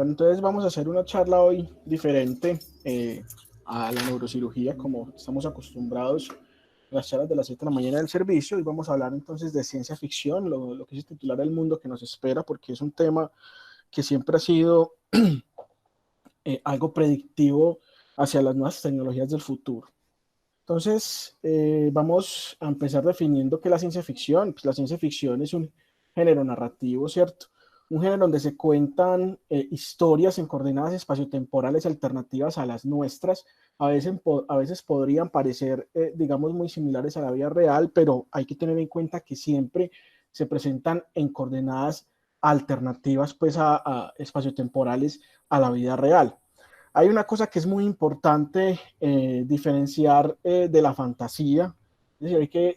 Bueno, entonces vamos a hacer una charla hoy diferente a la neurocirugía, como estamos acostumbrados a las charlas de las 7 de la mañana del servicio, y vamos a hablar entonces de ciencia ficción, lo que es titular El mundo que nos espera, porque es un tema que siempre ha sido algo predictivo hacia las nuevas tecnologías del futuro. Entonces, vamos a empezar definiendo qué es la ciencia ficción. Pues la ciencia ficción es un género narrativo, ¿cierto? Un género donde se cuentan historias en coordenadas espaciotemporales alternativas a las nuestras. A veces podrían parecer, digamos, muy similares a la vida real, pero hay que tener en cuenta que siempre se presentan en coordenadas alternativas, pues, a espaciotemporales a la vida real. Hay una cosa que es muy importante diferenciar de la fantasía, es decir,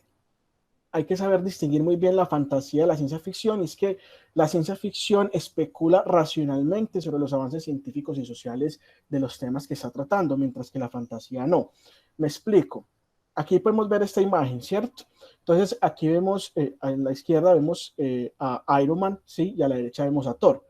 hay que saber distinguir muy bien la fantasía de la ciencia ficción, y es que la ciencia ficción especula racionalmente sobre los avances científicos y sociales de los temas que está tratando, mientras que la fantasía no. Me explico. Aquí podemos ver esta imagen, ¿cierto? Entonces aquí vemos, en la izquierda vemos a Iron Man, ¿sí? Y a la derecha vemos a Thor.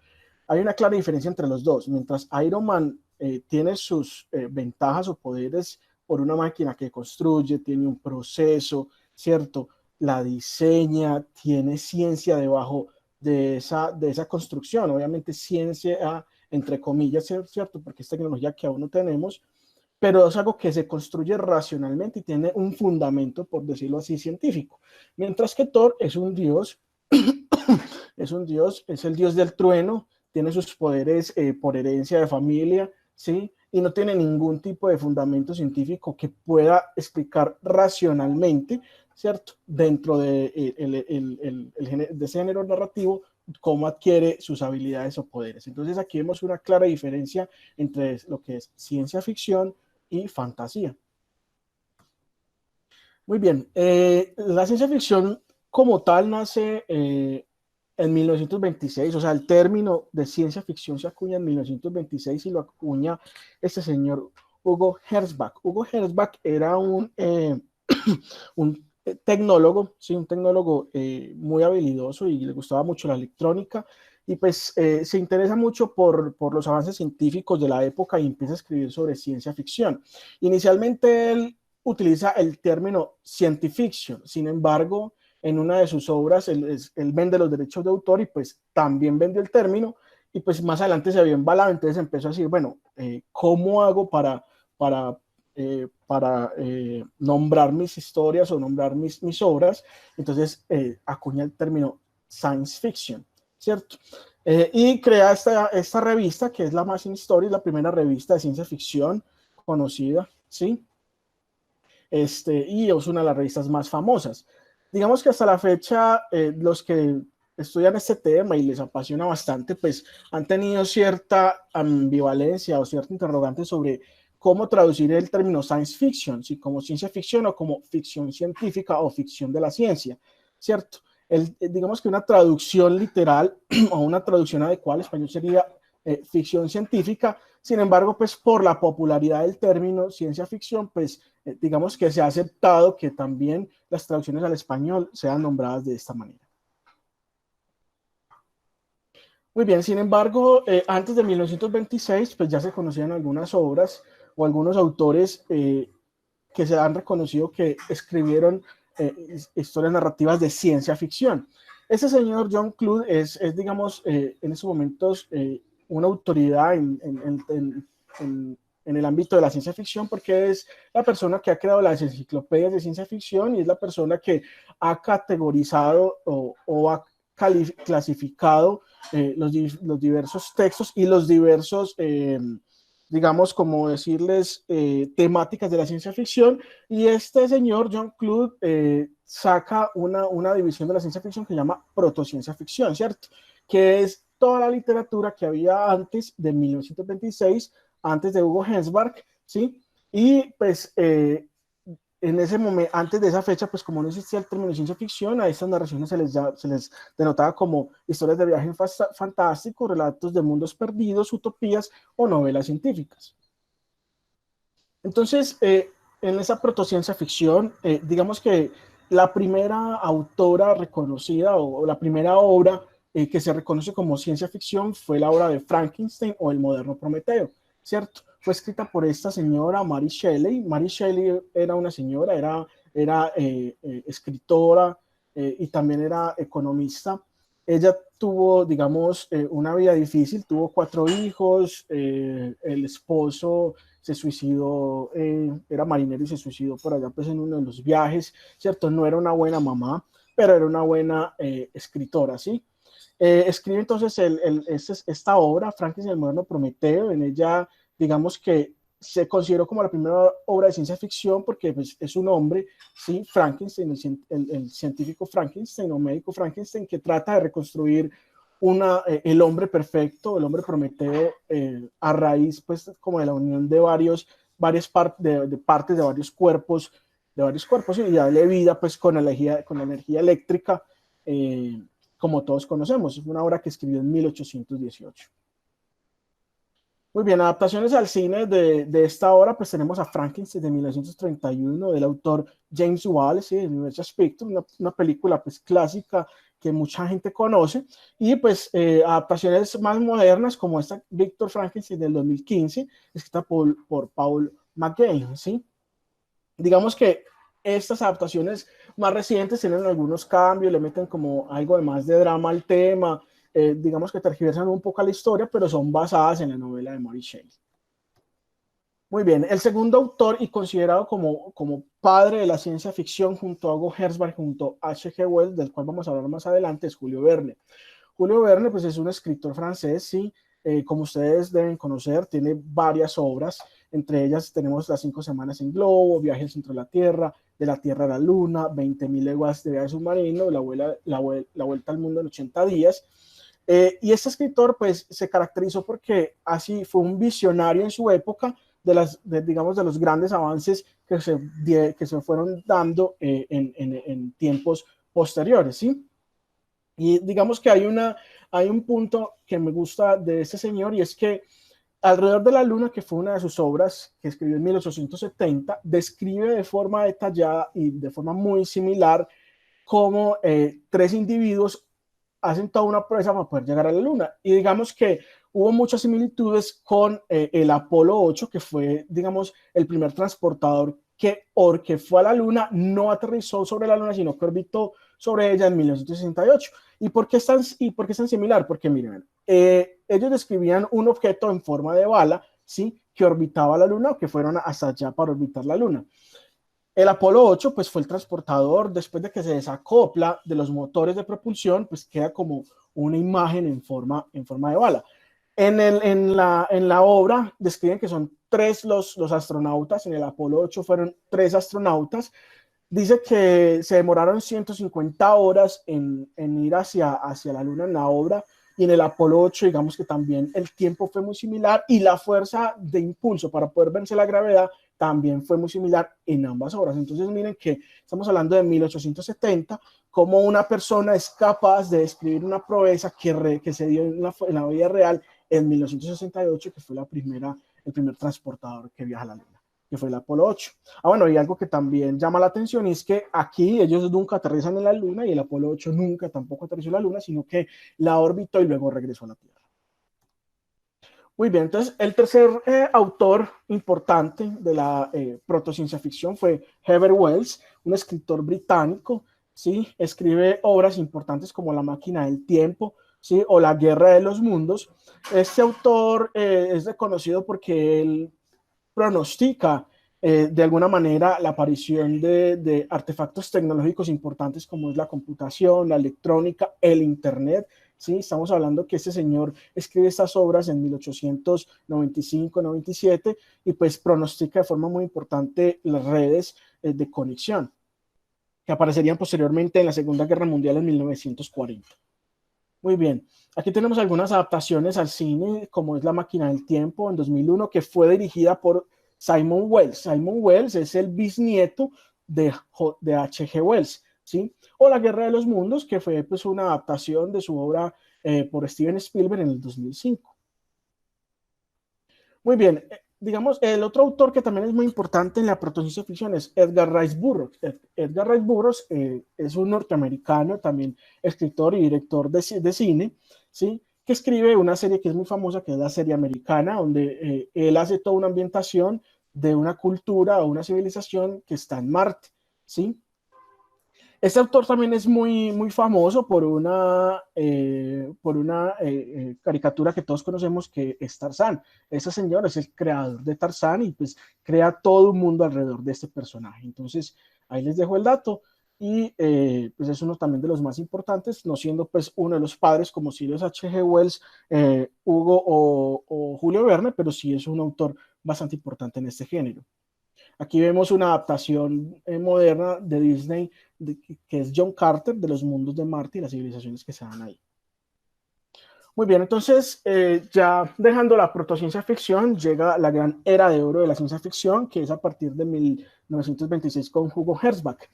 Hay una clara diferencia entre los dos. Mientras Iron Man tiene sus ventajas o poderes por una máquina que construye, tiene un proceso, ¿cierto? La diseña, tiene ciencia debajo de esa construcción. Obviamente ciencia, entre comillas, ¿cierto? Porque es tecnología que aún no tenemos, pero es algo que se construye racionalmente y tiene un fundamento, por decirlo así, científico. Mientras que Thor es un dios, es el dios del trueno, tiene sus poderes por herencia de familia, ¿sí? Y no tiene ningún tipo de fundamento científico que pueda explicar racionalmente, ¿cierto? Dentro de, de ese género narrativo, cómo adquiere sus habilidades o poderes. Entonces aquí vemos una clara diferencia entre lo que es ciencia ficción y fantasía. Muy bien, la ciencia ficción como tal nace en 1926, o sea, el término de ciencia ficción se acuña en 1926 y lo acuña este señor Hugo Gernsback. Hugo Gernsback era un tecnólogo, sí, un tecnólogo muy habilidoso y le gustaba mucho la electrónica, y pues se interesa mucho por los avances científicos de la época y empieza a escribir sobre ciencia ficción. Inicialmente él utiliza el término science-fiction, sin embargo, en una de sus obras él vende los derechos de autor y pues también vendió el término, y pues más adelante se vio embalado, entonces empezó a decir, bueno, ¿cómo hago para nombrar mis historias o nombrar mis obras? Entonces acuña el término science fiction, ¿cierto? Y crea esta revista que es la Amazing Stories, la primera revista de ciencia ficción conocida, ¿sí? Y es una de las revistas más famosas. Digamos que hasta la fecha, los que estudian este tema y les apasiona bastante, pues han tenido cierta ambivalencia o cierta interrogante sobre cómo traducir el término science fiction, si como ciencia ficción o como ficción científica o ficción de la ciencia, ¿cierto? Digamos que una traducción literal o una traducción adecuada al español sería ficción científica. Sin embargo, pues por la popularidad del término ciencia ficción, pues digamos que se ha aceptado que también las traducciones al español sean nombradas de esta manera. Muy bien, sin embargo, antes de 1926, pues ya se conocían algunas obras o algunos autores que se han reconocido que escribieron historias narrativas de ciencia ficción. Este señor John Clute digamos, en estos momentos una autoridad en el ámbito de la ciencia ficción, porque es la persona que ha creado las enciclopedias de ciencia ficción y es la persona que ha categorizado o ha clasificado los diversos textos y los diversos digamos, como decirles, temáticas de la ciencia ficción. Y este señor, John Clute, saca una división de la ciencia ficción que se llama protociencia ficción, ¿cierto? Que es toda la literatura que había antes de 1926, antes de Hugo Gernsback, ¿sí? Y pues en ese momento, antes de esa fecha, pues como no existía el término de ciencia ficción, a estas narraciones se les denotaba como historias de viaje fantástico, relatos de mundos perdidos, utopías o novelas científicas. Entonces, en esa protociencia ficción, digamos que la primera autora reconocida o la primera obra que se reconoce como ciencia ficción fue la obra de Frankenstein o el moderno Prometeo, ¿cierto? Fue escrita por esta señora Mary Shelley. Mary Shelley era una señora, era escritora y también era economista. Ella tuvo, digamos, una vida difícil, tuvo 4 hijos, el esposo se suicidó, era marinero y se suicidó por allá pues en uno de los viajes, ¿cierto? No era una buena mamá, pero era una buena escritora, ¿sí? Escribe entonces esta obra, Frankenstein, el moderno Prometeo. En ella, digamos que se consideró como la primera obra de ciencia ficción porque pues, es un hombre, ¿sí? Frankenstein, el científico Frankenstein o médico Frankenstein, que trata de reconstruir el hombre perfecto, el hombre Prometeo, a raíz pues como de la unión de varias partes de varios cuerpos y darle vida pues con energía eléctrica, como todos conocemos. Es una obra que escribió en 1818. Muy bien, adaptaciones al cine de esta obra, pues tenemos a Frankenstein de 1931 del autor James Whale, ¿sí? El Universal Spectrum, una película pues clásica que mucha gente conoce, y pues adaptaciones más modernas como esta Victor Frankenstein del 2015, escrita por Paul McGann, ¿sí? Digamos que estas adaptaciones más recientes tienen algunos cambios, le meten como algo de más de drama al tema, digamos que tergiversan un poco la historia, pero son basadas en la novela de Mary Shelley. Muy bien, el segundo autor y considerado como padre de la ciencia ficción junto a Hugo Gernsback, junto a H.G. Wells, del cual vamos a hablar más adelante, es Julio Verne. Julio Verne pues, es un escritor francés, sí, como ustedes deben conocer, tiene varias obras, entre ellas tenemos Las 5 semanas en globo, Viaje al centro de la Tierra, De la Tierra a la Luna, 20.000 leguas de viaje submarino, la vuelta al mundo en 80 días. Y este escritor pues se caracterizó porque así fue un visionario en su época digamos, de los grandes avances que se fueron dando en tiempos posteriores, ¿sí? Y digamos que hay un punto que me gusta de este señor y es que Alrededor de la Luna, que fue una de sus obras que escribió en 1870, describe de forma detallada y de forma muy similar cómo 3 individuos hacen toda una proeza para poder llegar a la Luna. Y digamos que hubo muchas similitudes con el Apolo 8, que fue, digamos, el primer transportador que fue a la Luna, no aterrizó sobre la Luna, sino que orbitó sobre ella en 1968. ¿Y por qué es tan similar? Porque miren, ellos describían un objeto en forma de bala, ¿sí? Que orbitaba la Luna o que fueron hasta allá para orbitar la Luna. El Apolo 8 pues fue el transportador, después de que se desacopla de los motores de propulsión, pues queda como una imagen en forma de bala. En la obra describen que son 3 los astronautas, en el Apolo 8 fueron 3 astronautas. Dice que se demoraron 150 horas en ir hacia la Luna en la obra, y en el Apolo 8 digamos que también el tiempo fue muy similar y la fuerza de impulso para poder vencer la gravedad también fue muy similar en ambas obras. Entonces miren que estamos hablando de 1870, como una persona es capaz de describir una proeza que se dio en la vida real en 1968, que fue el primer transportador que viaja a la Luna, que fue el Apolo 8. Bueno, y algo que también llama la atención es que aquí ellos nunca aterrizan en la Luna y el Apolo 8 nunca tampoco aterrizó en la Luna, sino que la orbitó y luego regresó a la Tierra. Muy bien, entonces el tercer autor importante de la protociencia ficción fue Herbert Wells, un escritor británico, ¿sí? Escribe obras importantes como La máquina del tiempo, ¿sí? O La guerra de los mundos. Este autor es reconocido porque él pronostica de alguna manera la aparición de artefactos tecnológicos importantes como es la computación, la electrónica, el Internet. ¿Sí? Estamos hablando que este señor escribe estas obras en 1895-97 y pues pronostica de forma muy importante las redes de conexión que aparecerían posteriormente en la Segunda Guerra Mundial en 1940. Muy bien, aquí tenemos algunas adaptaciones al cine, como es La máquina del tiempo en 2001, que fue dirigida por Simon Wells. Simon Wells es el bisnieto de H.G. Wells, ¿sí? O La guerra de los mundos, que fue pues, una adaptación de su obra por Steven Spielberg en el 2005. Muy bien, digamos, el otro autor que también es muy importante en la protociencia ficción es Edgar Rice Burroughs. Edgar Rice Burroughs es un norteamericano, también escritor y director de cine, ¿sí? Que escribe una serie que es muy famosa, que es la serie americana, donde él hace toda una ambientación de una cultura o una civilización que está en Marte, ¿sí? Este autor también es muy famoso por una caricatura que todos conocemos que es Tarzán. Ese señor es el creador de Tarzán y pues crea todo un mundo alrededor de este personaje. Entonces, ahí les dejo el dato y pues es uno también de los más importantes, no siendo pues uno de los padres como Sirius H.G. Wells, Hugo o Julio Verne, pero sí es un autor bastante importante en este género. Aquí vemos una adaptación moderna de Disney, que es John Carter, de los mundos de Marte y las civilizaciones que se dan ahí. Muy bien, entonces ya dejando la protociencia ficción, llega la gran era de oro de la ciencia ficción, que es a partir de 1926 con Hugo Gernsback.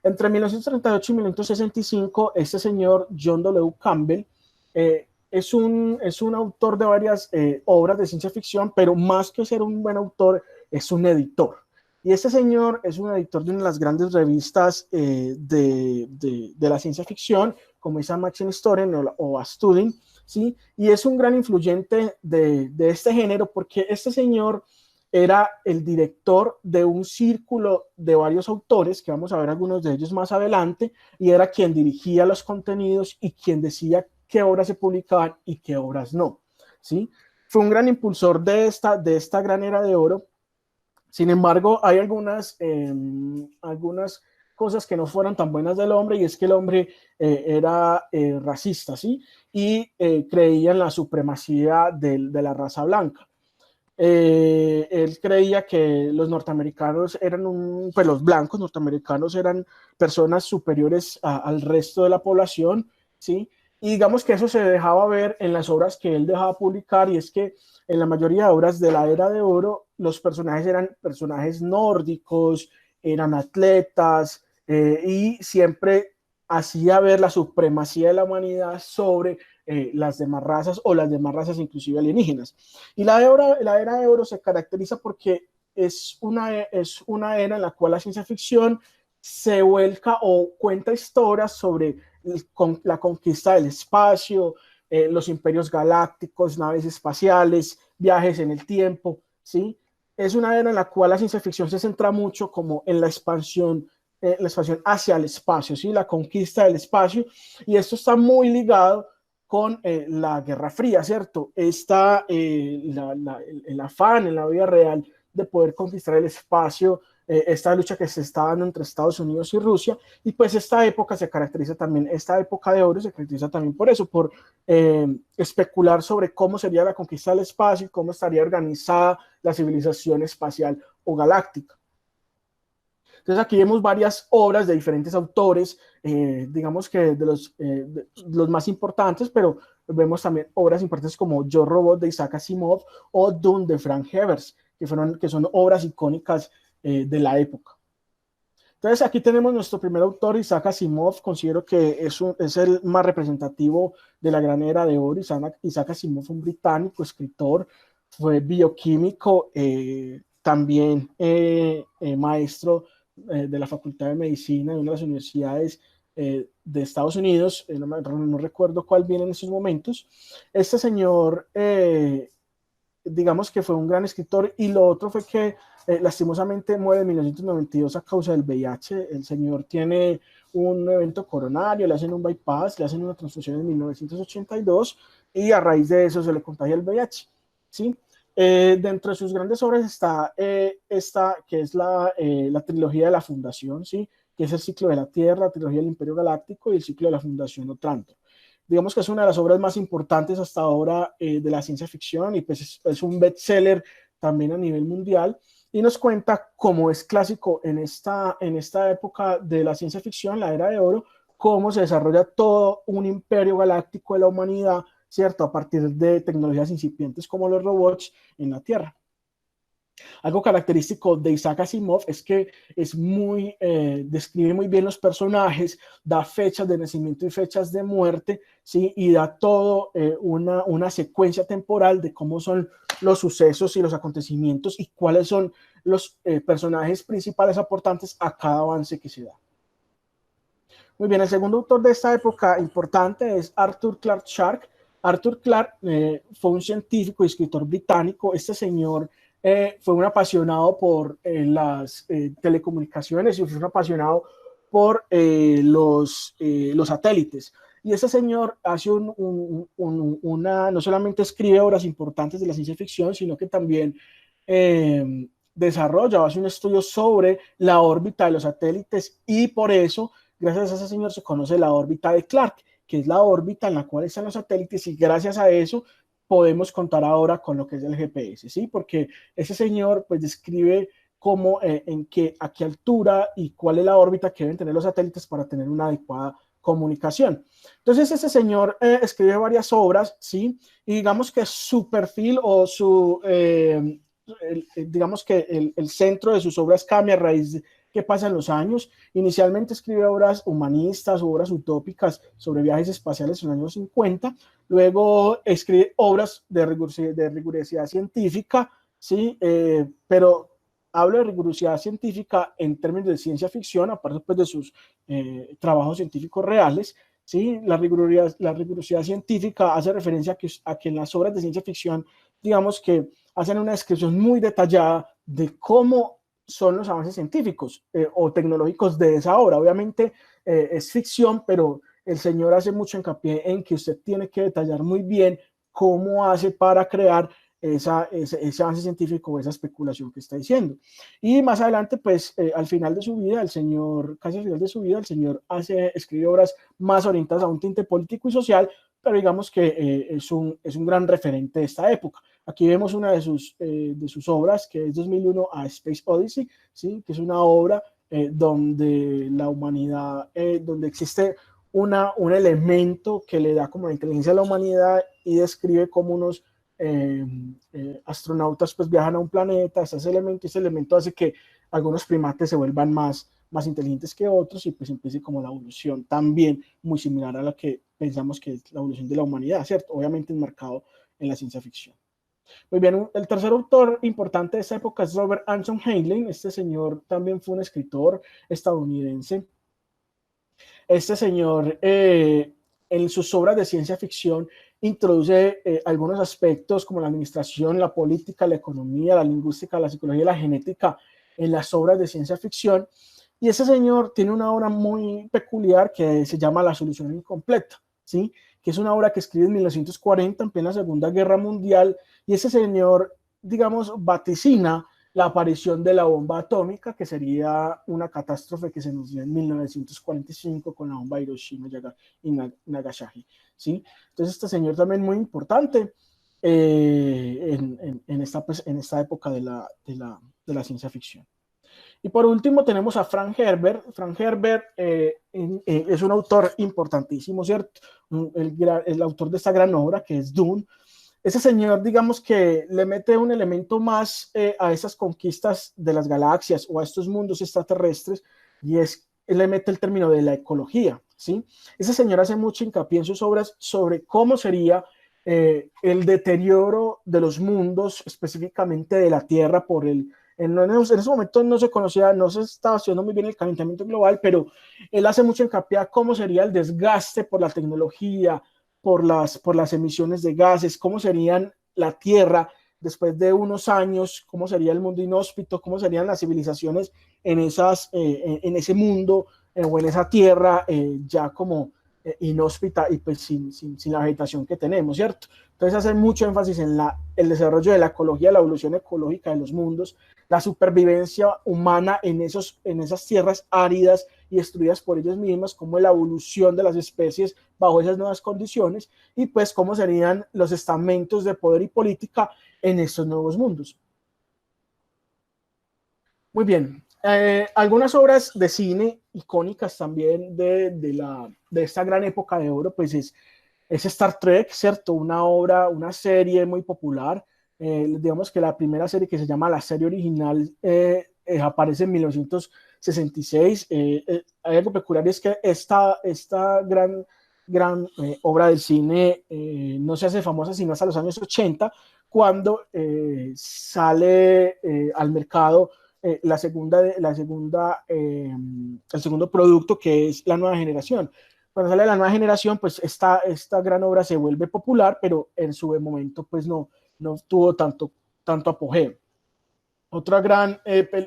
Entre 1938 y 1965, este señor John W. Campbell es un autor de varias obras de ciencia ficción, pero más que ser un buen autor, es un editor. Y este señor es un editor de una de las grandes revistas de la ciencia ficción, como es Amazing Story o A Student, ¿sí? Y es un gran influyente de este género porque este señor era el director de un círculo de varios autores, que vamos a ver algunos de ellos más adelante, y era quien dirigía los contenidos y quien decía qué obras se publicaban y qué obras no, ¿sí? Fue un gran impulsor de esta gran era de oro. Sin embargo, hay algunas cosas que no fueron tan buenas del hombre, y es que el hombre era racista, ¿sí? Y creía en la supremacía de la raza blanca. Él creía que los norteamericanos pues los blancos norteamericanos eran personas superiores al resto de la población, ¿sí? Y digamos que eso se dejaba ver en las obras que él dejaba publicar, y es que en la mayoría de obras de la Era de Oro, los personajes eran personajes nórdicos, eran atletas, y siempre hacía ver la supremacía de la humanidad sobre las demás razas, o las demás razas inclusive alienígenas. Y la era de oro se caracteriza porque es una era en la cual la ciencia ficción se vuelca o cuenta historias sobre la conquista del espacio, los imperios galácticos, naves espaciales, viajes en el tiempo, ¿sí? Es una era en la cual la ciencia ficción se centra mucho como en la expansión hacia el espacio, ¿sí? La conquista del espacio, y esto está muy ligado con la Guerra Fría, ¿cierto? Está el afán en la vida real de poder conquistar el espacio, esta lucha que se está dando entre Estados Unidos y Rusia, y pues esta época esta época de oro se caracteriza también por eso, por especular sobre cómo sería la conquista del espacio y cómo estaría organizada la civilización espacial o galáctica. Entonces aquí vemos varias obras de diferentes autores, digamos que de los más importantes, pero vemos también obras importantes como Yo Robot de Isaac Asimov o Dune de Frank Herbert, que son obras icónicas de la época. Entonces aquí tenemos nuestro primer autor, Isaac Asimov. Considero que es el más representativo de la gran era de oro. Isaac Asimov fue un británico, escritor, fue bioquímico, también maestro de la Facultad de Medicina de una de las universidades de Estados Unidos, no recuerdo cuál viene en esos momentos. Este señor, digamos que fue un gran escritor, y lo otro fue que lastimosamente muere en 1992 a causa del VIH. El señor tiene un evento coronario, le hacen un bypass, le hacen una transfusión en 1982 y a raíz de eso se le contagia el VIH, ¿sí? Dentro de sus grandes obras está esta, que es la trilogía de la Fundación, ¿sí? Que es el ciclo de la Tierra, la trilogía del Imperio Galáctico y el ciclo de la Fundación Otranto. Digamos que es una de las obras más importantes hasta ahora de la ciencia ficción, y pues es un bestseller también a nivel mundial, y nos cuenta cómo es clásico en esta época de la ciencia ficción, la Era de Oro, cómo se desarrolla todo un imperio galáctico de la humanidad, ¿cierto? A partir de tecnologías incipientes como los robots en la Tierra. Algo característico de Isaac Asimov es que describe muy bien los personajes, da fechas de nacimiento y fechas de muerte, ¿sí? Y da todo una secuencia temporal de cómo son los sucesos y los acontecimientos y cuáles son los personajes principales aportantes a cada avance que se da. Muy bien, el segundo autor de esta época importante es Arthur Clarke Sharp. Arthur Clarke fue un científico y escritor británico. Este señor fue un apasionado por las telecomunicaciones y fue un apasionado por los satélites. Y este señor hace no solamente escribe obras importantes de la ciencia ficción, sino que también desarrolla, hace un estudio sobre la órbita de los satélites y por eso, gracias a ese señor, se conoce la órbita de Clarke, que es la órbita en la cual están los satélites y gracias a eso podemos contar ahora con lo que es el GPS, ¿sí? Porque ese señor pues describe cómo, a qué altura y cuál es la órbita que deben tener los satélites para tener una adecuada comunicación. Entonces ese señor escribe varias obras, ¿sí? Y digamos que su perfil o digamos que el centro de sus obras cambia a raíz que pasan los años. Inicialmente escribe obras humanistas, obras utópicas sobre viajes espaciales en los años 50. Luego escribe obras de rigurosidad científica, ¿sí? Pero hablo de rigurosidad científica en términos de ciencia ficción, aparte pues, de sus trabajos científicos reales. ¿Sí? La rigurosidad científica hace referencia a que en las obras de ciencia ficción, digamos que hacen una descripción muy detallada de cómo son los avances científicos o tecnológicos de esa obra. Obviamente es ficción, pero el señor hace mucho hincapié en que usted tiene que detallar muy bien cómo hace para crear ese avance científico o esa especulación que está diciendo. Y más adelante, pues al final de su vida, casi al final de su vida, el señor escribe obras más orientadas a un tinte político y social, pero digamos que es un gran referente de esta época. Aquí vemos una de sus obras, que es 2001 A Space Odyssey, ¿sí? Que es una obra donde la humanidad, donde existe un elemento que le da como la inteligencia a la humanidad y describe cómo unos astronautas pues viajan a un planeta, ese elemento hace que algunos primates se vuelvan más inteligentes que otros y pues empiece como la evolución también muy similar a la que pensamos que es la evolución de la humanidad, ¿cierto? Obviamente enmarcado en la ciencia ficción. Muy bien, el tercer autor importante de esta época es Robert Anton Heinlein. Este señor también fue un escritor estadounidense. Este señor en sus obras de ciencia ficción introduce algunos aspectos como la administración, la política, la economía, la lingüística, la psicología y la genética en las obras de ciencia ficción. Y ese señor tiene una obra muy peculiar que se llama La solución incompleta, ¿sí? Que es una obra que escribe en 1940, en plena Segunda Guerra Mundial, y ese señor, digamos, vaticina la aparición de la bomba atómica, que sería una catástrofe que se nos dio en 1945 con la bomba de Hiroshima y Nagasaki, ¿sí? Entonces este señor también muy importante en esta época de la ciencia ficción. Y por último tenemos a Frank Herbert. Frank Herbert es un autor importantísimo, ¿cierto? El autor de esta gran obra que es Dune. Ese señor, digamos que le mete un elemento más a esas conquistas de las galaxias o a estos mundos extraterrestres y le mete el término de la ecología, ¿sí? Ese señor hace mucho hincapié en sus obras sobre cómo sería el deterioro de los mundos, específicamente de la Tierra en ese momento no se conocía, no se estaba haciendo muy bien el calentamiento global, pero él hace mucho hincapié a cómo sería el desgaste por la tecnología, por las emisiones de gases, cómo serían la Tierra después de unos años, cómo sería el mundo inhóspito, cómo serían las civilizaciones en ese mundo o en esa Tierra ya como inhóspita y pues sin la vegetación que tenemos, ¿cierto? Entonces hace mucho énfasis en el desarrollo de la ecología, la evolución ecológica de los mundos, la supervivencia humana en esas tierras áridas y destruidas por ellos mismos, como la evolución de las especies bajo esas nuevas condiciones y pues cómo serían los estamentos de poder y política en estos nuevos mundos. Muy bien, algunas obras de cine icónicas también de esta gran época de oro, pues es Star Trek, ¿cierto? Una serie muy popular Digamos que la primera serie, que se llama la serie original, aparece en 1966. Hay algo peculiar, es que esta gran obra del cine no se hace famosa sino hasta los años 80, cuando sale al mercado el segundo producto, que es la nueva generación. Cuando sale la nueva generación, pues esta gran obra se vuelve popular, pero en su momento pues no tuvo tanto apogeo. Otra gran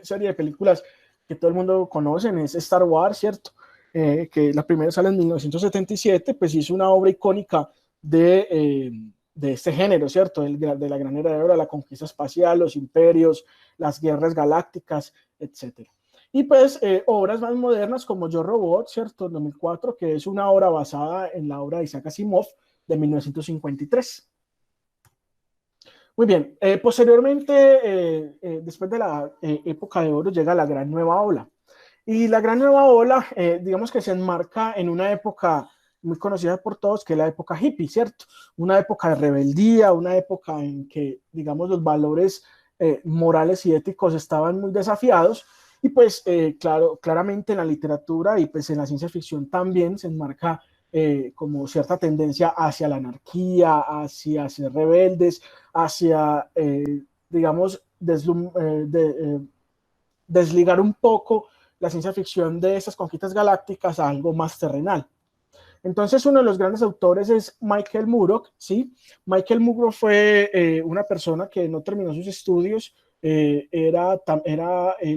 serie de películas que todo el mundo conoce es Star Wars, ¿cierto? Que la primera sale en 1977, pues es una obra icónica de este género, ¿cierto? De la gran era de oro, la conquista espacial, los imperios, las guerras galácticas, etc. Y pues obras más modernas como Yo Robot, ¿cierto? 2004, que es una obra basada en la obra de Isaac Asimov de 1953. Muy bien, posteriormente, después de la época de oro, llega la gran nueva ola. Y la gran nueva ola, digamos que se enmarca en una época muy conocida por todos, que es la época hippie, ¿cierto? Una época de rebeldía, una época en que, digamos, los valores morales y éticos estaban muy desafiados. Y pues, claramente en la literatura y pues en la ciencia ficción también se enmarca como cierta tendencia hacia la anarquía, hacia ser rebeldes, hacia, digamos, desligar un poco la ciencia ficción de esas conquistas galácticas a algo más terrenal. Entonces, uno de los grandes autores es Michael Moorcock, ¿sí? Michael Moorcock fue una persona que no terminó sus estudios, era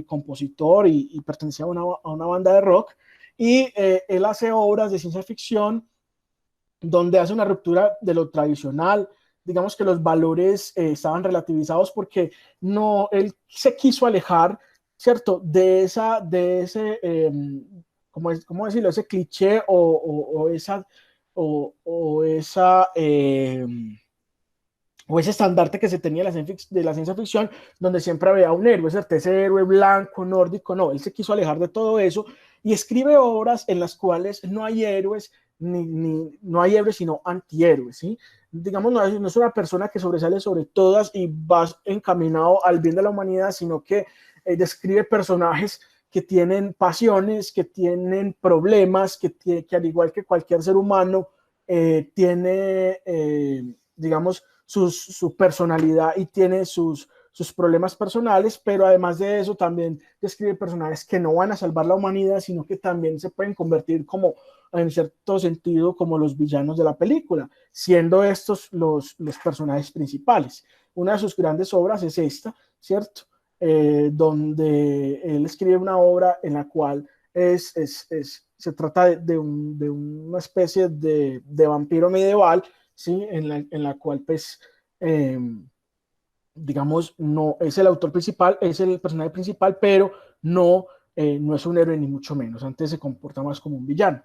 compositor y pertenecía a una banda de rock, y él hace obras de ciencia ficción donde hace una ruptura de lo tradicional. Digamos que los valores estaban relativizados porque él se quiso alejar, ¿cierto? De ese, ¿cómo decirlo? Ese cliché o esa, o ese estandarte que se tenía de la ciencia ficción, donde siempre había un héroe, ¿cierto? Ese héroe blanco, nórdico. No, él se quiso alejar de todo eso y escribe obras en las cuales no hay héroes, no hay héroes, sino antihéroes, ¿sí? Digamos, no es una persona que sobresale sobre todas y va encaminado al bien de la humanidad, sino que describe personajes que tienen pasiones, que tienen problemas, que al igual que cualquier ser humano, tiene, digamos, su personalidad y tiene sus problemas personales, pero además de eso también describe personajes que no van a salvar la humanidad, sino que también se pueden convertir como, en cierto sentido, como los villanos de la película, siendo estos los personajes principales. Una de sus grandes obras es esta, ¿cierto? Donde él escribe una obra en la cual se trata de una especie de vampiro medieval, ¿sí? En la cual, pues, digamos, no es el autor principal, es el personaje principal, pero no es un héroe ni mucho menos. Antes se comporta más como un villano.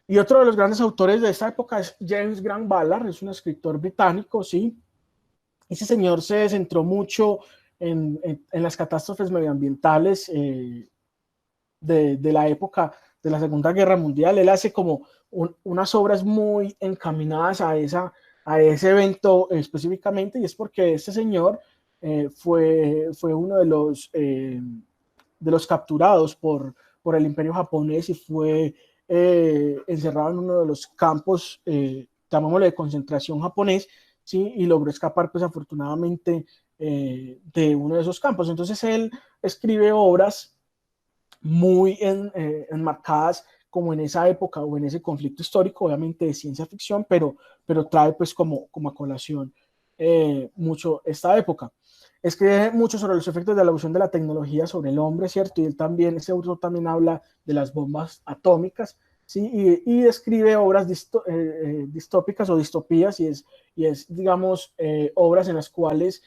Y otro de los grandes autores de esta época es James Grant Ballard, es un escritor británico, ¿sí? Ese señor se centró mucho en las catástrofes medioambientales de la época de la Segunda Guerra Mundial. Él hace como unas obras muy encaminadas a ese evento específicamente, y es porque este señor fue uno de los capturados por el Imperio japonés y fue encerrado en uno de los campos, llamémosle de concentración japonés, ¿sí? Y logró escapar, pues afortunadamente, de uno de esos campos. Entonces él escribe obras muy enmarcadas como en esa época o en ese conflicto histórico, obviamente de ciencia ficción, pero trae pues como a colación mucho esta época. Escribe mucho sobre los efectos de la evolución de la tecnología sobre el hombre, ¿cierto? Y él también, ese autor también habla de las bombas atómicas, ¿sí? Y describe obras distópicas o distopías, y es digamos, obras en las cuales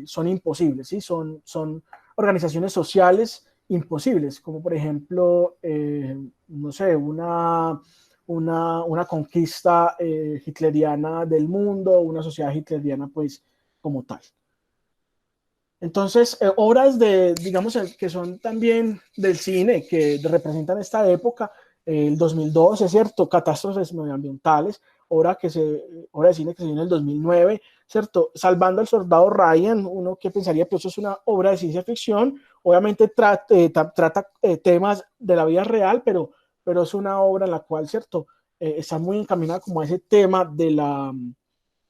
son imposibles, ¿sí? Son organizaciones sociales imposibles, como por ejemplo, no sé, una conquista hitleriana del mundo, una sociedad hitleriana pues como tal. Entonces, obras digamos, que son también del cine, que representan esta época, el 2012, ¿cierto? Catástrofes medioambientales, obra de cine que se dio en el 2009, ¿cierto? Salvando al soldado Ryan, uno que pensaría que eso es una obra de ciencia ficción, obviamente trata temas de la vida real, pero es una obra en la cual, ¿cierto? Está muy encaminada como a ese tema de, la,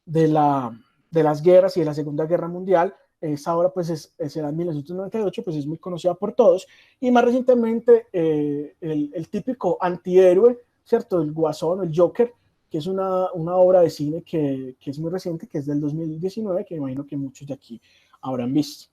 de las guerras y de la Segunda Guerra Mundial. Esa obra pues será en 1998, pues es muy conocida por todos. Y más recientemente el típico antihéroe, ¿cierto? El Guasón, el Joker, que es una obra de cine que es muy reciente, que es del 2019, que me imagino que muchos de aquí habrán visto.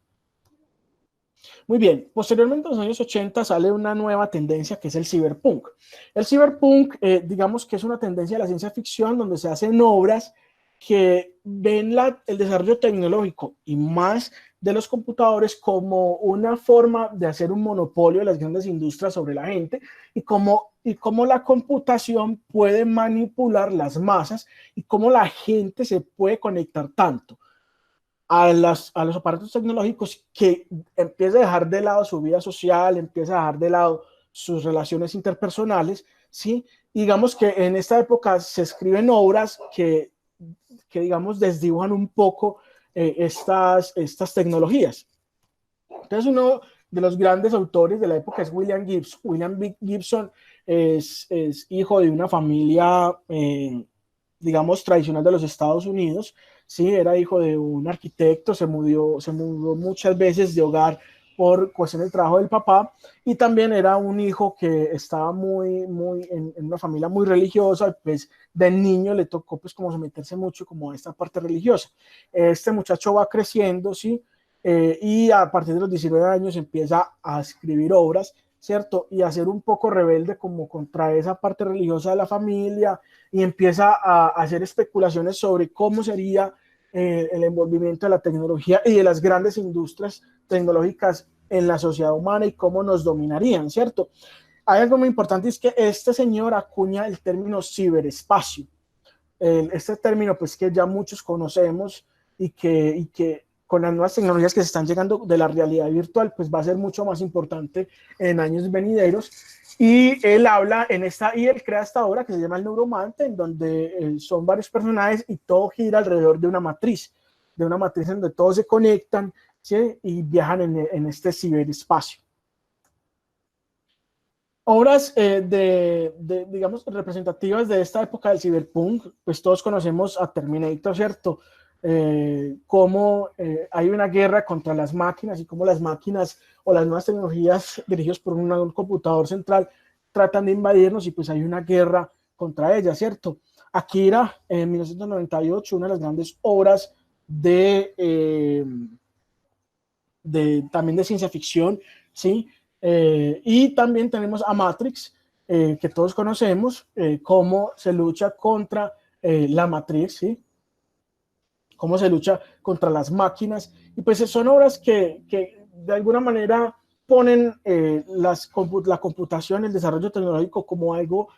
Muy bien, posteriormente en los años 80 sale una nueva tendencia que es el cyberpunk. El cyberpunk, digamos que es una tendencia de la ciencia ficción donde se hacen obras que ven el desarrollo tecnológico y más de los computadores como una forma de hacer un monopolio de las grandes industrias sobre la gente y cómo la computación puede manipular las masas y cómo la gente se puede conectar tanto a los aparatos tecnológicos que empieza a dejar de lado su vida social, empieza a dejar de lado sus relaciones interpersonales, ¿sí? Y digamos que en esta época se escriben obras que digamos, desdibujan un poco estas tecnologías. Entonces, uno de los grandes autores de la época es William Gibson. William Gibson es hijo de una familia, digamos, tradicional de los Estados Unidos. Sí, era hijo de un arquitecto, se mudó muchas veces de hogar por cuestión del trabajo del papá, y también era un hijo que estaba muy en una familia muy religiosa, pues de niño le tocó pues como someterse mucho como a esta parte religiosa. Este muchacho va creciendo, ¿sí? Y a partir de los 19 años empieza a escribir obras, ¿cierto? Y a ser un poco rebelde como contra esa parte religiosa de la familia, y empieza a hacer especulaciones sobre cómo sería el envolvimiento de la tecnología y de las grandes industrias tecnológicas en la sociedad humana y cómo nos dominarían, ¿cierto? Hay algo muy importante, es que este señor acuña el término ciberespacio. Este término pues que ya muchos conocemos y que con las nuevas tecnologías que se están llegando de la realidad virtual, pues va a ser mucho más importante en años venideros. Y él habla y él crea esta obra que se llama El Neuromante, en donde son varios personajes y todo gira alrededor de una matriz en donde todos se conectan, ¿sí? Y viajan en este ciberespacio. Obras digamos, representativas de esta época del cyberpunk, pues todos conocemos a Terminator, ¿cierto? Cómo hay una guerra contra las máquinas y cómo las máquinas o las nuevas tecnologías dirigidas por un computador central tratan de invadirnos, y pues hay una guerra contra ellas, ¿cierto? Akira, en 1998, una de las grandes obras también de ciencia ficción, ¿sí? Y también tenemos a Matrix, que todos conocemos, cómo se lucha contra la Matrix, ¿sí? Cómo se lucha contra las máquinas. Y pues son obras que de alguna manera ponen la computación, el desarrollo tecnológico como algo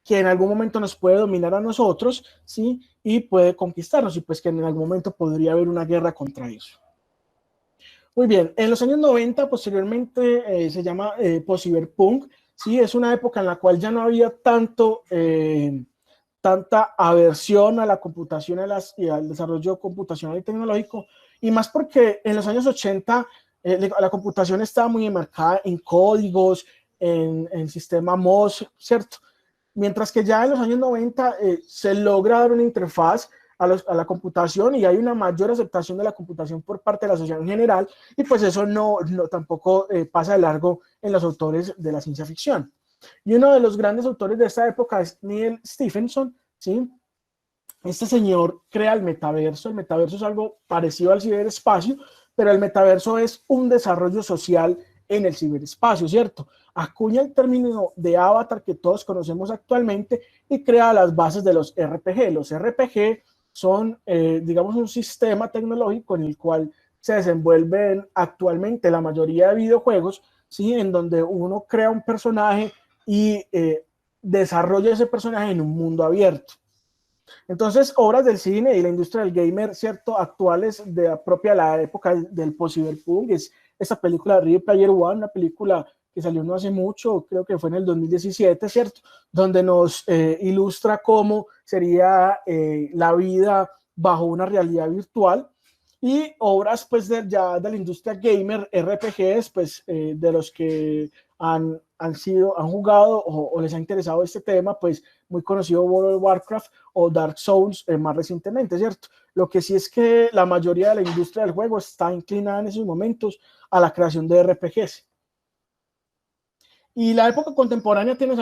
que en algún momento nos puede dominar a nosotros, ¿sí? Y puede conquistarnos, y pues que en algún momento podría haber una guerra contra eso. Muy bien, en los años 90 posteriormente se llama post-cyberpunk, ¿sí? Es una época en la cual ya no había tanta aversión a la computación y al desarrollo computacional y tecnológico, y más porque en los años 80 la computación estaba muy enmarcada en códigos, en sistema MOS, ¿cierto? Mientras que ya en los años 90 se logra dar una interfaz a la computación, y hay una mayor aceptación de la computación por parte de la sociedad en general, y pues eso tampoco pasa de largo en los autores de la ciencia ficción. Y uno de los grandes autores de esta época es Neil Stephenson, ¿sí? Este señor crea el metaverso. El metaverso es algo parecido al ciberespacio, pero el metaverso es un desarrollo social en el ciberespacio, ¿cierto? Acuña el término de avatar que todos conocemos actualmente y crea las bases de los RPG. Los RPG son, digamos, un sistema tecnológico en el cual se desenvuelven actualmente la mayoría de videojuegos, ¿sí? En donde uno crea un personaje y desarrolla ese personaje en un mundo abierto. Entonces, obras del cine y la industria del gamer, ¿cierto? Actuales de la propia la época del post-cyberpunk, es esta película Ready Player One, una película que salió no hace mucho, creo que fue en el 2017, ¿cierto? Donde nos ilustra cómo sería la vida bajo una realidad virtual, y obras pues ya de la industria gamer, RPGs, pues de los que han jugado o les ha interesado este tema, pues muy conocido World of Warcraft o Dark Souls más recientemente, ¿cierto? Lo que sí es que la mayoría de la industria del juego está inclinada en esos momentos a la creación de RPGs. Y la época contemporánea tiene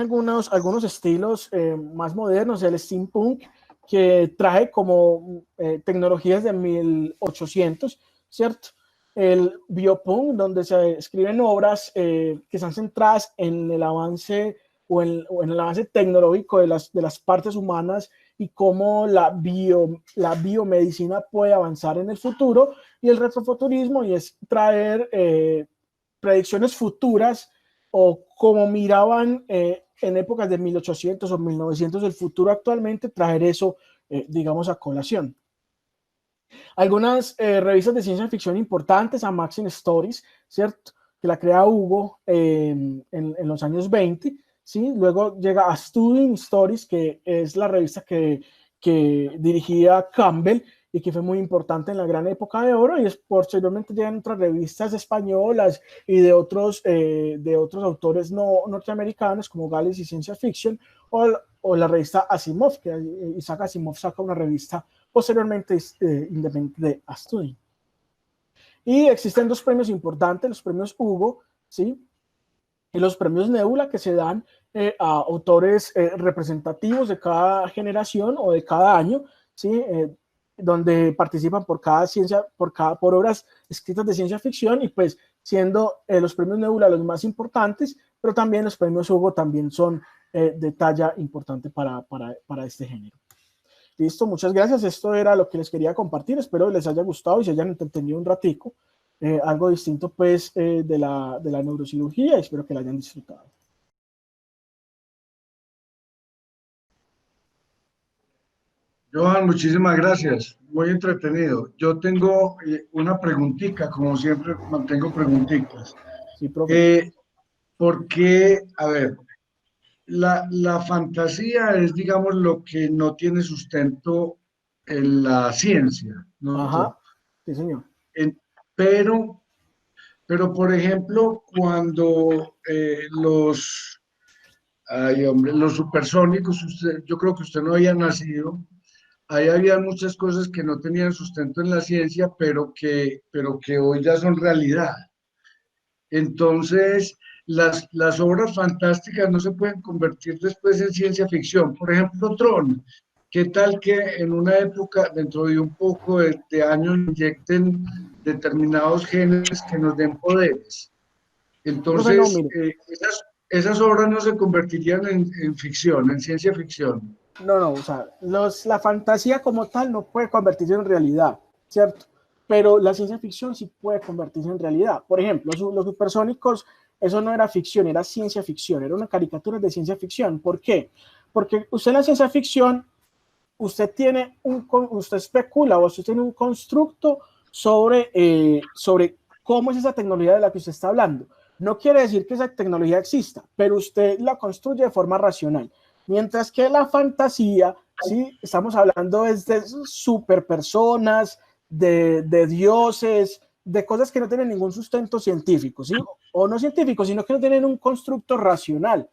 algunos estilos más modernos, el steampunk, que trae como tecnologías de 1800, ¿cierto? El biopunk, donde se escriben obras que están centradas en el avance o en el avance tecnológico de las partes humanas y cómo la biomedicina puede avanzar en el futuro, y el retrofuturismo, y es traer predicciones futuras o como miraban en épocas de 1800 o 1900 el futuro actualmente, traer eso, digamos, a colación. Algunas revistas de ciencia ficción importantes, Amazing Stories, ¿cierto? Que la crea Hugo en los años 20, ¿sí? Luego llega a Student Stories, que es la revista que dirigía Campbell y que fue muy importante en la gran época de oro, y posteriormente llegan otras revistas españolas y de otros autores norteamericanos como Gales y Ciencia Fiction, o la revista Asimov, que Isaac Asimov saca una revista posteriormente independiente de Astudin. Y existen dos premios importantes, los premios Hugo, ¿sí? Y los premios Nebula, que se dan a autores representativos de cada generación o de cada año, ¿sí? Donde participan por obras escritas de ciencia ficción, y pues siendo los premios Nebula los más importantes, pero también los premios Hugo también son de talla importante para este género. Listo, muchas gracias. Esto era lo que les quería compartir. Espero les haya gustado y se hayan entendido un ratico. Algo distinto pues de la neurocirugía, y espero que la hayan disfrutado. Johan, muchísimas gracias. Muy entretenido. Yo tengo una preguntita, como siempre mantengo preguntitas. Sí, profe. ¿Por qué? A ver, la fantasía es, digamos, lo que no tiene sustento en la ciencia, ¿no? Ajá, sí, señor. En- pero, pero, por ejemplo, cuando ay, hombre, los supersónicos, yo creo que usted no había nacido. Ahí había muchas cosas que no tenían sustento en la ciencia, pero que hoy ya son realidad. Entonces, las obras fantásticas no se pueden convertir después en ciencia ficción. Por ejemplo, Tron. ¿Qué tal que en una época, dentro de un poco de años, inyecten determinados genes que nos den poderes? Profe, no, Entonces, mire. esas obras no se convertirían en ficción, en ciencia ficción. No, o sea, la fantasía como tal no puede convertirse en realidad, ¿cierto? Pero la ciencia ficción sí puede convertirse en realidad. Por ejemplo, los supersónicos, eso no era ficción, era ciencia ficción, era una caricatura de ciencia ficción. ¿Por qué? Porque usted en la ciencia ficción, usted especula o usted tiene un constructo sobre cómo es esa tecnología de la que usted está hablando. No quiere decir que esa tecnología exista, pero usted la construye de forma racional. Mientras que la fantasía, sí, estamos hablando de superpersonas, de dioses, de cosas que no tienen ningún sustento científico, ¿sí? O no científico, sino que no tienen un constructo racional.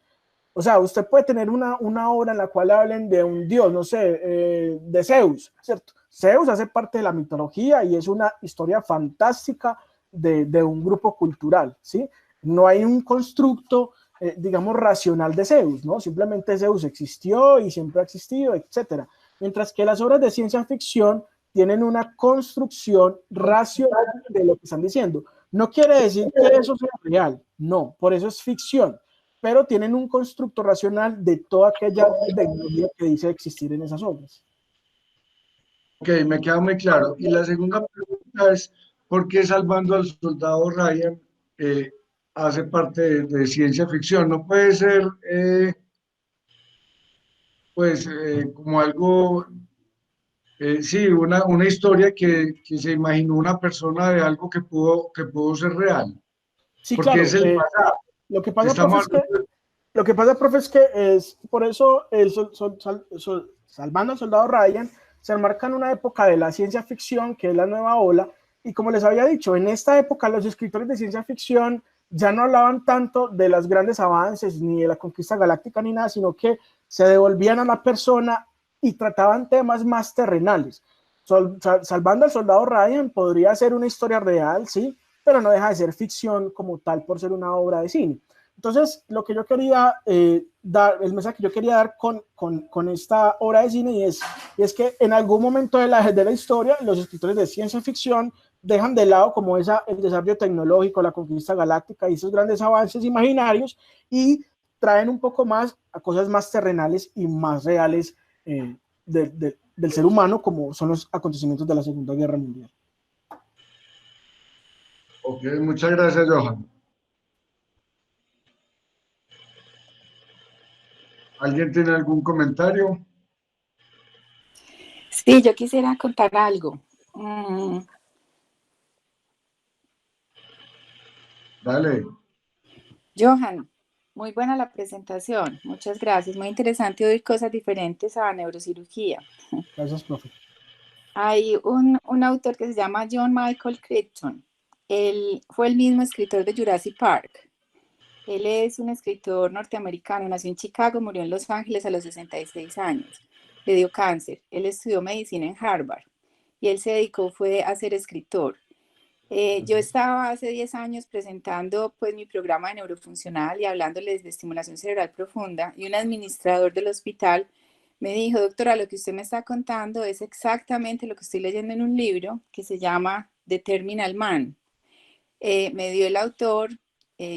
O sea, usted puede tener una obra en la cual hablen de un dios, no sé, de Zeus, ¿cierto? Zeus hace parte de la mitología y es una historia fantástica de un grupo cultural, ¿sí? No hay un constructo, digamos, racional de Zeus, ¿no? Simplemente Zeus existió y siempre ha existido, etcétera. Mientras que las obras de ciencia ficción tienen una construcción racional de lo que están diciendo. No quiere decir que eso sea real, no, por eso es ficción, pero tienen un constructo racional de toda aquella tecnología que dice existir en esas obras. Ok, me queda muy claro. Y la segunda pregunta es, ¿por qué Salvando al Soldado Ryan hace parte de ciencia ficción? No puede ser, pues, como algo, sí, una historia que se imaginó una persona de algo que pudo ser real, Sí, porque es claro. el pasado. Lo que pasa, profe, Estamos es que hablando por eso Salvando al Soldado Ryan se enmarca en una época de la ciencia ficción, que es la nueva ola, y como les había dicho, en esta época los escritores de ciencia ficción ya no hablaban tanto de los grandes avances, ni de la conquista galáctica, ni nada, sino que se devolvían a la persona y trataban temas más terrenales. Salvando al soldado Ryan podría ser una historia real, sí, pero no deja de ser ficción como tal por ser una obra de cine. Entonces, lo que yo quería dar, el mensaje que yo quería dar con esta obra de cine es que en algún momento de la historia, los escritores de ciencia ficción dejan de lado como el desarrollo tecnológico, la conquista galáctica y esos grandes avances imaginarios y traen un poco más a cosas más terrenales y más reales del ser humano, como son los acontecimientos de la Segunda Guerra Mundial. Ok, muchas gracias, Johan. ¿Alguien tiene algún comentario? Sí, yo quisiera contar algo. Dale. Johan, muy buena la presentación. Muchas gracias. Muy interesante oír cosas diferentes a neurocirugía. Gracias, profe. Hay un autor que se llama John Michael Crichton. Él fue el mismo escritor de Jurassic Park. Él es un escritor norteamericano, nació en Chicago, murió en Los Ángeles a los 66 años. Le dio cáncer. Él estudió medicina en Harvard y él se dedicó fue a ser escritor. Yo estaba hace 10 años presentando pues mi programa de neurofuncional y hablándoles de estimulación cerebral profunda y un administrador del hospital me dijo, doctora, lo que usted me está contando es exactamente lo que estoy leyendo en un libro que se llama The Terminal Man. Me dio el autor,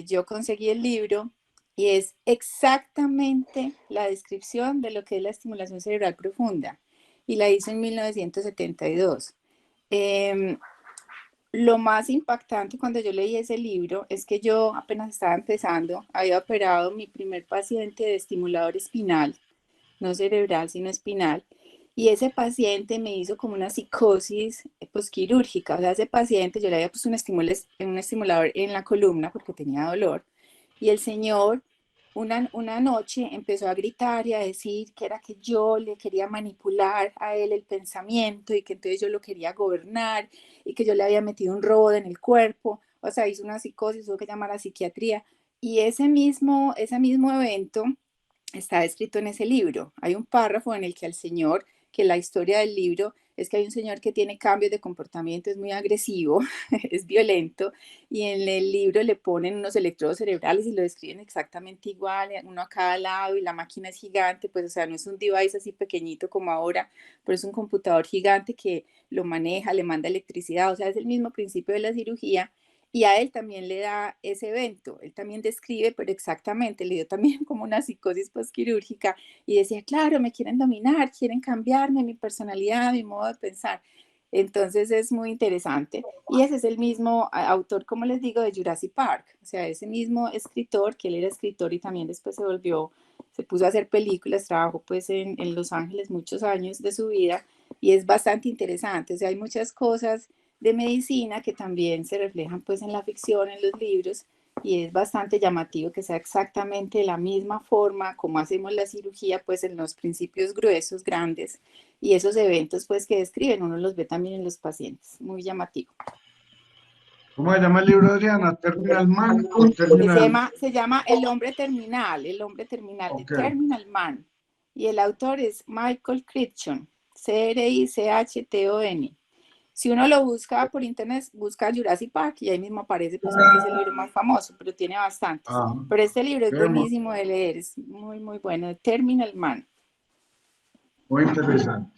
yo conseguí el libro y es exactamente la descripción de lo que es la estimulación cerebral profunda y la hizo en 1972. Lo más impactante cuando yo leí ese libro es que yo apenas estaba empezando, había operado mi primer paciente de estimulador espinal, no cerebral, sino espinal, y ese paciente me hizo como una psicosis posquirúrgica. O sea, ese paciente yo le había puesto un estimulador en la columna porque tenía dolor, y el señor una noche empezó a gritar y a decir que era que yo le quería manipular a él el pensamiento y que entonces yo lo quería gobernar y que yo le había metido un robot en el cuerpo. O sea, hizo una psicosis, tuvo que llamar a la psiquiatría. Y ese mismo evento está escrito en ese libro. Hay un párrafo en el que al señor, que la historia del libro es que hay un señor que tiene cambios de comportamiento, es muy agresivo, es violento, y en el libro le ponen unos electrodos cerebrales y lo describen exactamente igual, uno a cada lado, y la máquina es gigante, pues o sea, no es un device así pequeñito como ahora, pero es un computador gigante que lo maneja, le manda electricidad, o sea, es el mismo principio de la cirugía. Y a él también le da ese evento, él también describe, pero exactamente, le dio también como una psicosis postquirúrgica y decía, claro, me quieren dominar, quieren cambiarme mi personalidad, mi modo de pensar. Entonces es muy interesante. Y ese es el mismo autor, como les digo, de Jurassic Park. O sea, ese mismo escritor, que él era escritor y también después se puso a hacer películas, trabajó pues en Los Ángeles muchos años de su vida y es bastante interesante. O sea, hay muchas cosas de medicina que también se reflejan pues en la ficción, en los libros, y es bastante llamativo que sea exactamente la misma forma como hacemos la cirugía pues en los principios gruesos, grandes, y esos eventos pues que describen, uno los ve también en los pacientes, muy llamativo. ¿Cómo se llama el libro, Adriana? ¿Terminal Man o Terminal? Se llama El hombre terminal, de Ok. Terminal Man, y el autor es Michael Crichton, Crichton. Si uno lo busca por internet, busca Jurassic Park y ahí mismo aparece pues porque es el libro más famoso, pero tiene bastantes. Ah, Pero este libro es vemos. buenísimo de leer, es muy, muy bueno. Terminal Man. Muy interesante.